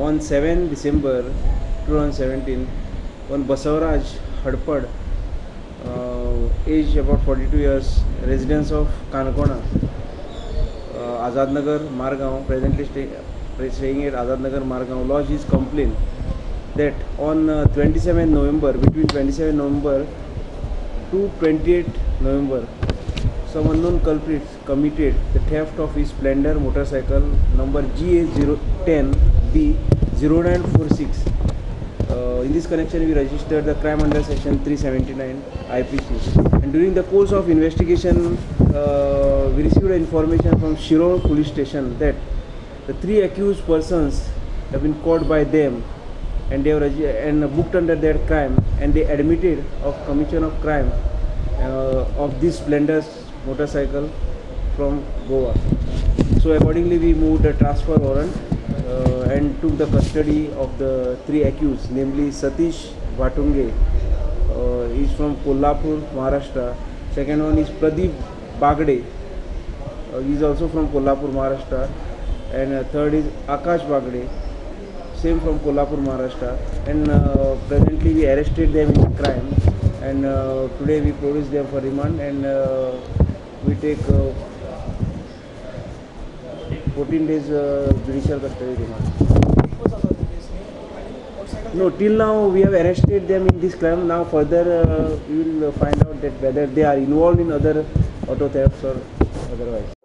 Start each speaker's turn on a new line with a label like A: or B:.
A: on 7 December 2017, one Basavaraj Hadpad, age about 42 years, residence of Kanakona, Azadnagar, Margaon, presently staying at Azadnagar, Margaon, lodged his complaint that on 27 November, between 27 November to 28 November, some unknown culprits committed the theft of his Splendor motorcycle number GA010B0946. In this connection, we registered the crime under section 379 IPC. And during the course of investigation, we received information from Shirur police station that the 3 accused persons have been caught by them, and they were booked under that crime, and they admitted of commission of crime of this Splendor motorcycle from Goa. So accordingly, we moved a transfer warrant and took the custody of the 3 accused, namely Satish Vatunge, he is from Kolhapur, Maharashtra. Second one is Pradeep Bagde, he is also from Kolhapur, Maharashtra. And third is Akash Bagde, same from Kolhapur, Maharashtra. And presently we arrested them in the crime, and today we produce them for remand, and we take 14 days judicial custody remand. No, till now we have arrested them in this crime. Now further we will find out that whether they are involved in other auto thefts or otherwise.